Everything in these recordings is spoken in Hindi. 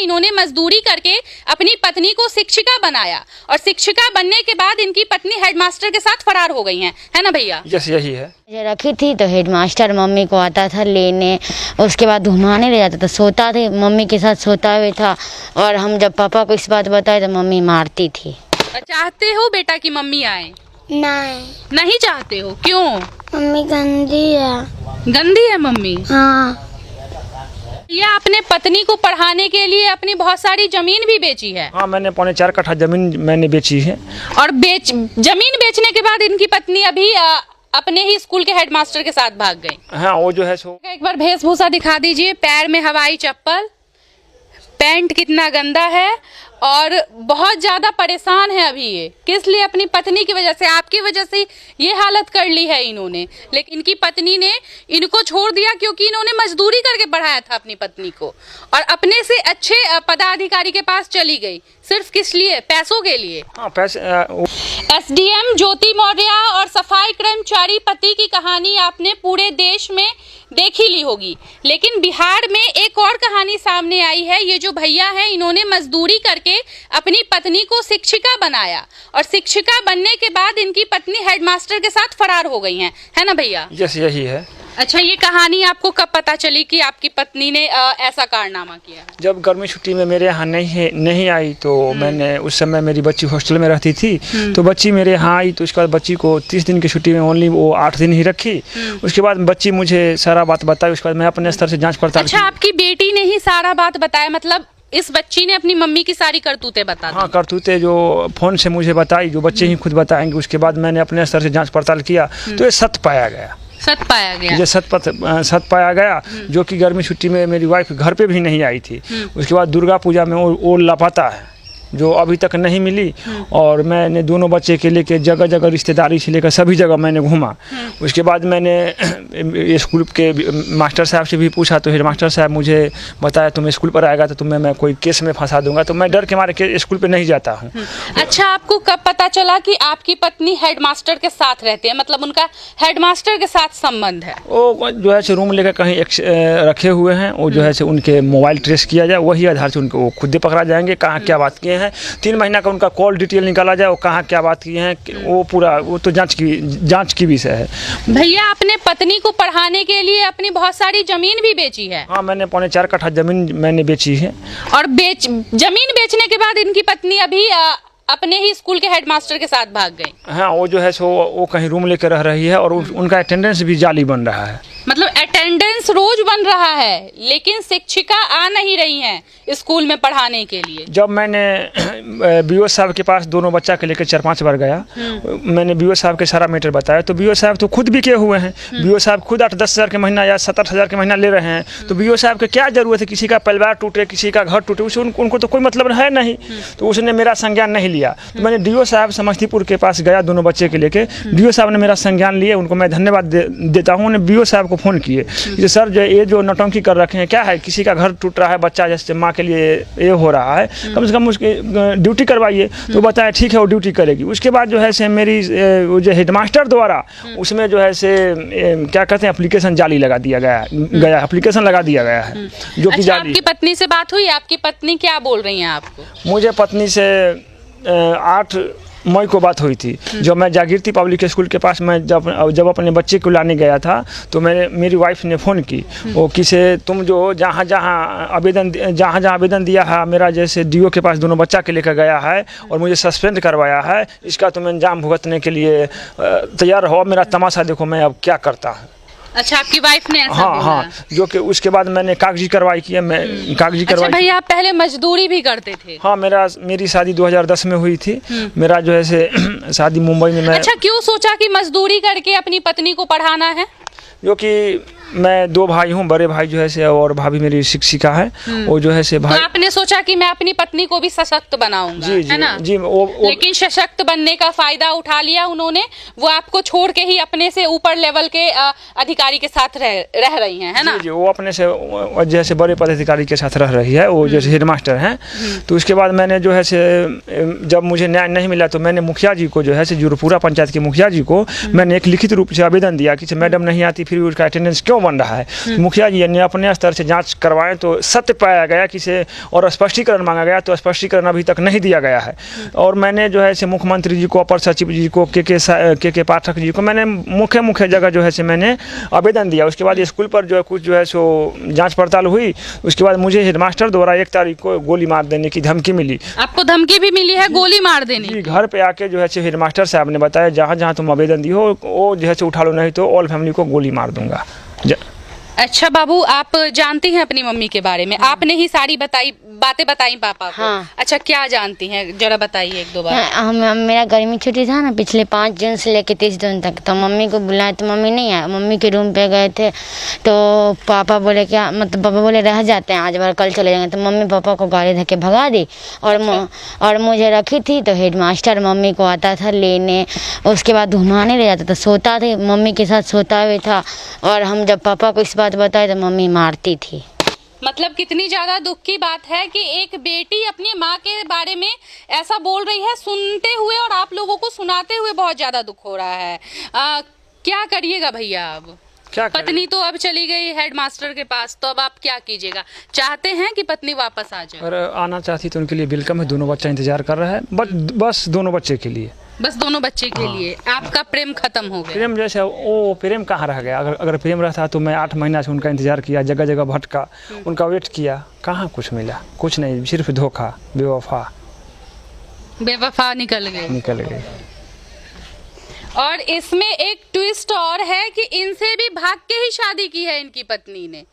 इन्होंने मजदूरी करके अपनी पत्नी को शिक्षिका बनाया और शिक्षिका बनने के बाद इनकी पत्नी हेडमास्टर के साथ फरार हो गई हैं, है ना भैया? यस, यही है। रखी थी तो हेडमास्टर मम्मी को आता था लेने, उसके बाद घुमाने ले जाता था, सोता थे मम्मी के साथ सोता हुआ था, और हम जब पापा को इस बात बताए तो मम्मी मारती थी। चाहते हो बेटा कि मम्मी आए? नहीं चाहते हो, क्यों? मम्मी गंदी है। गंदी है मम्मी? हाँ। ये अपने पत्नी को पढ़ाने के लिए अपनी बहुत सारी जमीन भी बेची है। हाँ, मैंने 4.25 कट्ठा जमीन मैंने बेची है। और जमीन बेचने के बाद इनकी पत्नी अभी अपने ही स्कूल के हेडमास्टर के साथ भाग गई। हाँ, वो जो है सो। एक बार वेशभूषा दिखा दीजिए, पैर में हवाई चप्पल, पैंट कितना गंदा है और बहुत ज्यादा परेशान है अभी ये। किस लिए? अपनी पत्नी की वजह से, आपकी वजह से ये हालत कर ली है इन्होंने। लेकिन इनकी पत्नी ने इनको छोड़ दिया क्योंकि इन्होंने मजदूरी करके पढ़ाया था अपनी पत्नी को, और अपने से अच्छे पदाधिकारी के पास चली गई। सिर्फ किस लिए? पैसों के लिए। हाँ, पैसे। एसडीएम ज्योति मौर्य और सफाई कर्मचारी पति की कहानी आपने पूरे देश में देखी ली होगी, लेकिन बिहार में एक और कहानी सामने आई है। ये जो भैया हैं, इन्होंने मजदूरी करके अपनी पत्नी को शिक्षिका बनाया और शिक्षिका बनने के बाद इनकी पत्नी हेडमास्टर के साथ फरार हो गई हैं, है ना भैया? यस, यही है। अच्छा, ये कहानी आपको कब पता चली कि आपकी पत्नी ने ऐसा कारनामा किया? जब गर्मी छुट्टी में मेरे यहाँ नहीं आई तो मैंने, उस समय मेरी बच्ची हॉस्टल में रहती थी, तो बच्ची मेरे यहाँ आई तो उसके बाद बच्ची को 30 दिन की छुट्टी में ओनली वो 8 दिन ही रखी। उसके बाद बच्ची मुझे सारा बात बताई। उसके बाद मैं अपने स्तर से जाँच पड़ताल। अच्छा, आपकी बेटी ने ही सारा बात बताया? मतलब इस बच्ची ने अपनी मम्मी की सारी करतूतें बता दी? हाँ, करतूतें जो फोन से मुझे बताई, जो बच्चे ही खुद बताएंगे। उसके बाद मैंने अपने स्तर से जाँच पड़ताल किया तो ये सत्य पाया गया। सत्य पाया गया? ये सत्य पाया गया, जो कि गर्मी छुट्टी में मेरी वाइफ घर पे भी नहीं आई थी। उसके बाद दुर्गा पूजा में वो लापता है, जो अभी तक नहीं मिली। और मैंने दोनों बच्चे के लेके जगह जगह, रिश्तेदारी से लेकर सभी जगह मैंने घूमा। उसके बाद मैंने स्कूल के मास्टर साहब से भी पूछा तो हेडमास्टर साहब मुझे बताया तुम स्कूल पर आएगा तो तुम्हें मैं कोई केस में फंसा दूंगा, तो मैं डर के मारे स्कूल पे नहीं जाता हूँ। अच्छा, आपको कब पता चला कि आपकी पत्नी हेडमास्टर के साथ रहती है? मतलब उनका हेडमास्टर के साथ संबंध है? वो जो है रूम लेकर कहीं रखे हुए हैं, वो जो है उनके मोबाइल ट्रेस किया जाए, वही आधार से उनको वो खुद पकड़ा जाएंगे। कहाँ क्या बात किए हैं, 3 महीना का उनका कॉल डिटेल निकाला जाए, वो कहाँ क्या बात की है, वो पूरा वो तो जांच की विषय है। भैया, अपने पत्नी को पढ़ाने के लिए अपनी बहुत सारी जमीन भी बेची है? हाँ, मैंने 4.25 कट्ठा जमीन मैंने बेची है। और जमीन बेचने के बाद इनकी पत्नी अभी अपने ही स्कूल के हेडमास्टर के साथ भाग गई। हाँ, वो जो है वो कहीं रूम लेकर रह रही है और उनका अटेंडेंस भी जाली बन रहा है। मतलब अटेंडेंस रोज बन रहा है, लेकिन शिक्षिका आ नहीं रही हैं स्कूल में पढ़ाने के लिए। जब मैंने बीओ साहब के पास दोनों बच्चा के लेकर 4-5 बार गया, मैंने बीओ साहब के सारा मैटर बताया तो बीओ साहब तो खुद भी किए हुए हैं। बीओ साहब खुद 8-10 हज़ार के महीना या 7-8 के महीना ले रहे हैं। तो बीओ साहब के क्या जरूरत है? किसी का परिवार टूटे, किसी का घर टूटे, उससे उनको तो कोई मतलब है नहीं। तो उसने मेरा संज्ञान नहीं लिया। तो मैंने डीओ साहब समस्तीपुर के पास गया दोनों बच्चे के लेके। डीओ साहब ने मेरा संज्ञान लिए, उनको मैं धन्यवाद देता हूँ। उन्होंने बीओ साहब को फ़ोन किए कि सर ये जो नौटंकी कर रखे हैं क्या है, किसी का घर टूट रहा है, बच्चा जैसे माँ के लिए ये हो रहा है, कम से कम उसकी ड्यूटी करवाइए। तो बताया ठीक है वो ड्यूटी करेगी। उसके बाद जो है से मेरी जो हेडमास्टर द्वारा उसमें जो है से क्या कहते हैं एप्लीकेशन जाली लगा दिया गया एप्लीकेशन लगा दिया गया है, जो कि जाली। आपकी पत्नी से बात हुई? आपकी पत्नी क्या बोल रही हैं आपको? मुझे पत्नी से 8 मई को बात हुई थी, जब मैं जागृति पब्लिक स्कूल के पास मैं जब अपने बच्चे को लाने गया था तो मेरी वाइफ ने फ़ोन की। वो किसे तुम जो जहाँ आवेदन दिया है, मेरा जैसे डीओ के पास दोनों बच्चा के लेकर गया है और मुझे सस्पेंड करवाया है, इसका तुम अंजाम भुगतने के लिए तैयार हो। मेरा तमाशा देखो मैं अब क्या करता हूँ। अच्छा, आपकी वाइफ ने ऐसा बोला? हाँ, जो कि उसके बाद मैंने कागजी कार्रवाई की है। अच्छा भैया, आप पहले मजदूरी भी करते थे? हाँ, मेरी शादी 2010 में हुई थी। मेरा जो है शादी मुंबई में। मैं अच्छा, क्यों सोचा कि मजदूरी करके अपनी पत्नी को पढ़ाना है? जो कि मैं 2 भाई हूँ, बड़े भाई जो है से और भाभी मेरी शिक्षिका है। वो जो है से भाई, तो आपने सोचा कि मैं अपनी पत्नी को भी सशक्त बनाऊंगा, है ना? जी। लेकिन सशक्त बनने का फायदा उठा लिया उन्होंने। वो आपको छोड़ के ही अपने से ऊपर लेवल के अधिकारी के साथ रह रही हैं, है ना? जी, वो अपने से जैसे बड़े पदाधिकारी के साथ रह रही है, वो जैसे हेडमास्टर हैं। तो उसके बाद मैंने जो है से जब मुझे न्याय नहीं मिला तो मैंने मुखिया जी को जो है से जुरपुरा पंचायत के मुखिया जी को मैंने एक लिखित रूप से आवेदन दिया कि मैडम नहीं आती फिर उसका अटेंडेंस क्यों क्यों बन रहा है। मुखिया जी ने अपने स्तर से जांच करवाएं तो सत्य पाया गया कि से और स्पष्टीकरण मांगा गया तो स्पष्टीकरण अभी तक नहीं दिया गया है। और मैंने जो है से मुख्यमंत्री जी को, अपर सचिव जी को, के पाठक जी को मैंने मुख्य जगह जो है से मैंने आवेदन दिया। उसके बाद स्कूल पर जो है कुछ जो है सो जाँच पड़ताल हुई। उसके बाद मुझे हेडमास्टर द्वारा 1 तारीख को गोली मार देने की धमकी मिली। आपको धमकी भी मिली है गोली मार देने जी, की? घर पे आके जो है से हेडमास्टर साहब ने बताया जहाँ जहाँ तुम आवेदन दी हो वो जो है से उठा लो, नहीं तो ऑल फैमिली को गोली मार दूंगा। अच्छा बाबू, आप जानती हैं अपनी मम्मी के बारे में? आपने ही सारी बातें बताई पापा को? हाँ। अच्छा, क्या जानती हैं जरा बताइए 1-2 बार। मेरा गर्मी छुट्टी था ना पिछले 5 जून से लेके 30 जून तक, तो मम्मी को बुलाया तो मम्मी नहीं आया। मम्मी के रूम पे गए थे तो पापा बोले क्या, मतलब पापा बोले रह जाते हैं आज बार, कल चले जाएंगे। तो मम्मी पापा को गाड़ी धक्के भगा दी और मुझे रखी थी। तो हेडमास्टर मम्मी को आता था लेने, उसके बाद घुमाने ले जाता था। सोता थे मम्मी के साथ, सोता हुआ था। और हम जब पापा को इस बात बताए तो मम्मी मारती थी। मतलब कितनी ज्यादा दुख की बात है कि एक बेटी अपनी माँ के बारे में ऐसा बोल रही है, सुनते हुए और आप लोगों को सुनाते हुए बहुत ज्यादा दुख हो रहा है। क्या करिएगा भैया अब? क्या पत्नी तो अब चली गई हेडमास्टर के पास, तो अब आप क्या कीजिएगा? चाहते हैं कि पत्नी वापस आ जाए? अगर आना चाहती तो उनके लिए वेलकम है। दोनों बच्चा इंतजार कर रहा है, बस दोनों बच्चे के लिए, बस दोनों बच्चे के लिए आपका प्रेम खत्म हो गया? प्रेम जैसे वो प्रेम कहाँ रह गया। अगर प्रेम रहता तो मैं 8 महीना से उनका इंतजार किया, जगह जगह भटका, उनका वेट किया, कहाँ कुछ मिला? कुछ नहीं, सिर्फ धोखा, बेवफा निकल गए। और इसमें एक ट्विस्ट और है कि इनसे भी भाग के ही शादी की है इनकी पत्नी ने।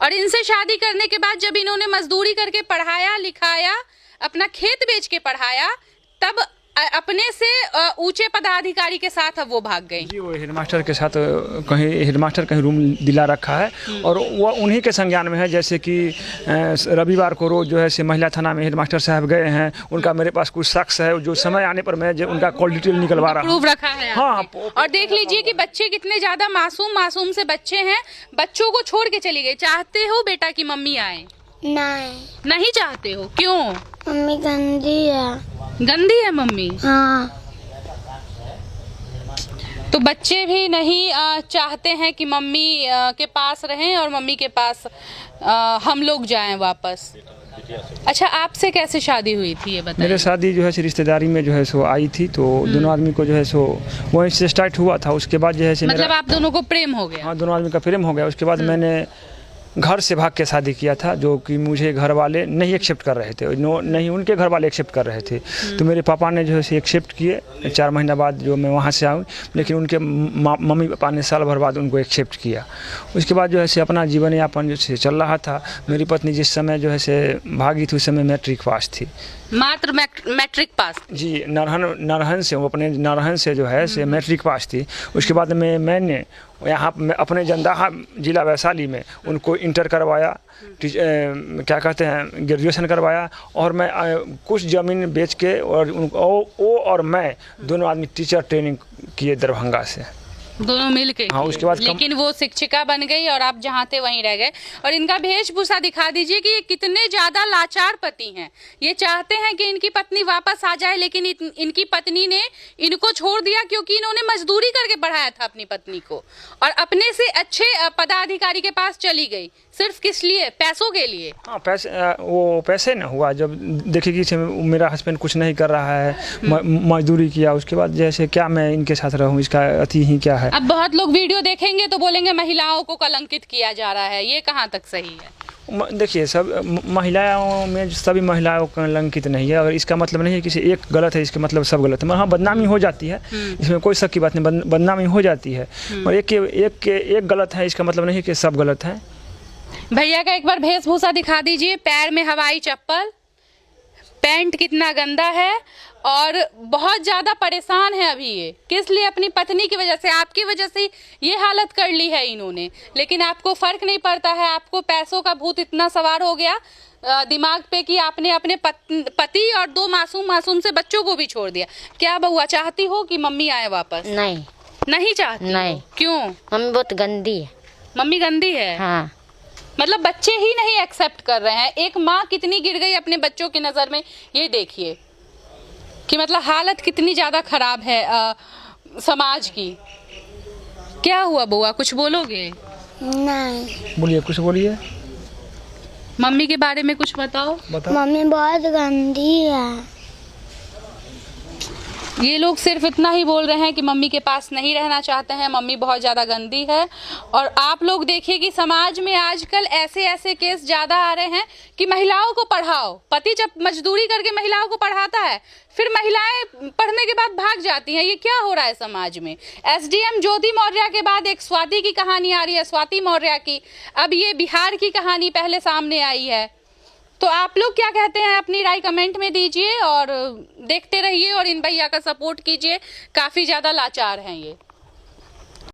और इनसे शादी करने के बाद जब इन्होंने मजदूरी करके पढ़ाया लिखाया, अपना खेत बेच के पढ़ाया, तब अपने से ऊंचे पदाधिकारी के साथ अब वो भाग गई। जी, वो हेडमास्टर के साथ हेडमास्टर कहीं रूम दिला रखा है और वो उन्हीं के संज्ञान में है। जैसे कि रविवार को रोज जो है से महिला थाना में हेडमास्टर साहब गए हैं, उनका मेरे पास कुछ शख्स है जो समय आने पर मैं उनका कॉल डिटेल निकलवा रहा हूँ। प्रूफ रखा है? हाँ। और देख लीजिए कि बच्चे कितने ज्यादा मासूम से बच्चे हैं। बच्चों को छोड़ के चली गई। चाहते हो बेटा की मम्मी आए? नहीं चाहते हो? क्यों? मम्मी गंदी है। गंदी है मम्मी? हाँ। तो बच्चे भी नहीं चाहते हैं कि मम्मी के पास रहें और मम्मी के पास हम लोग जाएं वापस। अच्छा, आपसे कैसे शादी हुई थी ये बताइए? मेरे शादी जो है रिश्तेदारी में जो है सो आई थी, तो दोनों आदमी को जो है सो वहीं से स्टार्ट हुआ था। उसके बाद जो है मतलब आप दोनों को प्रेम हो गया? हाँ, दोनों आदमी का प्रेम हो गया। उसके बाद मैंने घर से भाग के शादी किया था, जो कि मुझे घर वाले नहीं एक्सेप्ट कर रहे थे, नहीं उनके घर वाले एक्सेप्ट कर रहे थे। तो मेरे पापा ने जो है से एक्सेप्ट किए 4 महीना बाद जो मैं वहाँ से आऊँ, लेकिन उनके मम्मी पापा ने साल भर बाद उनको एक्सेप्ट किया। उसके बाद जो है से अपना जीवन यापन जो से चल रहा था। मेरी पत्नी जिस समय जो है से भागी थी उस समय मैट्रिक पास थी। मात्र मैट्रिक पास? जी, नरहन से, वो अपने नरहन से जो है से मैट्रिक पास थी। उसके बाद मैंने यहाँ अपने जंदाहा जिला वैशाली में उनको इंटर करवाया, क्या कहते हैं, ग्रेजुएशन करवाया। और मैं कुछ ज़मीन बेच के और वो और मैं दोनों आदमी टीचर ट्रेनिंग किए दरभंगा से, दोनों मिल के। हाँ, उसके बाद लेकिन वो शिक्षिका बन गई और आप जहाँ थे वहीं रह गए। और इनका वेशभूषा दिखा दीजिए कि ये कितने ज्यादा लाचार पति हैं। ये चाहते हैं कि इनकी पत्नी वापस आ जाए, लेकिन इनकी पत्नी ने इनको छोड़ दिया क्योंकि इन्होंने मजदूरी करके पढ़ाया था अपनी पत्नी को, और अपने से अच्छे पदाधिकारी के पास चली गई सिर्फ किस लिए? पैसों के लिए। हाँ, पैसे न हुआ। जब देखेगी मेरा हस्बैंड कुछ नहीं कर रहा है, मजदूरी किया, उसके बाद जैसे क्या मैं इनके साथ रहूँ, इसका अति ही क्या है। अब बहुत लोग वीडियो देखेंगे तो बोलेंगे महिलाओं को कलंकित किया जा रहा है, ये कहाँ तक सही है? देखिए, सब महिलाओं में सभी महिलाओं कलंकित नहीं है। और इसका मतलब नहीं है कि एक गलत है इसका मतलब सब गलत है। हाँ, बदनामी हो जाती है, इसमें कोई शक की बात नहीं, बदनामी हो जाती है। और एक गलत है इसका मतलब नहीं है कि सब गलत है। भैया का एक बार वेशभूषा दिखा दीजिए। पैर में हवाई चप्पल, पैंट कितना गंदा है और बहुत ज़्यादा परेशान है अभी ये। किस लिए? अपनी पत्नी की वजह से, आपकी वजह से ये हालत कर ली है इन्होंने। लेकिन आपको फ़र्क नहीं पड़ता है, आपको पैसों का भूत इतना सवार हो गया दिमाग पे कि आपने अपने पति और 2 मासूम से बच्चों को भी छोड़ दिया। क्या बउआ, चाहती हो कि मम्मी आए वापस? नहीं चाहती? नहीं। क्यों? मम्मी बहुत गंदी है। मम्मी गंदी है? हाँ। मतलब बच्चे ही नहीं एक्सेप्ट कर रहे हैं। एक माँ कितनी गिर गई अपने बच्चों की नज़र में, ये देखिए कि मतलब हालत कितनी ज़्यादा खराब है समाज की। क्या हुआ बुआ, कुछ बोलोगे? नहीं। बोलिए, कुछ बोलिए। मम्मी के बारे में कुछ बताओ। बताओ। मम्मी बहुत गंदी है। ये लोग सिर्फ इतना ही बोल रहे हैं कि मम्मी के पास नहीं रहना चाहते हैं, मम्मी बहुत ज़्यादा गंदी है। और आप लोग देखिए कि समाज में आजकल ऐसे ऐसे केस ज़्यादा आ रहे हैं कि महिलाओं को पढ़ाओ, पति जब मजदूरी करके महिलाओं को पढ़ाता है, फिर महिलाएं पढ़ने के बाद भाग जाती हैं। ये क्या हो रहा है समाज में? एसडीएम ज्योति मौर्य के बाद एक स्वाति की कहानी आ रही है, स्वाति मौर्य की। अब ये बिहार की कहानी पहले सामने आई है। तो आप लोग क्या कहते हैं, अपनी राय कमेंट में दीजिए और देखते रहिए और इन भैया का सपोर्ट कीजिए। काफ़ी ज़्यादा लाचार हैं ये।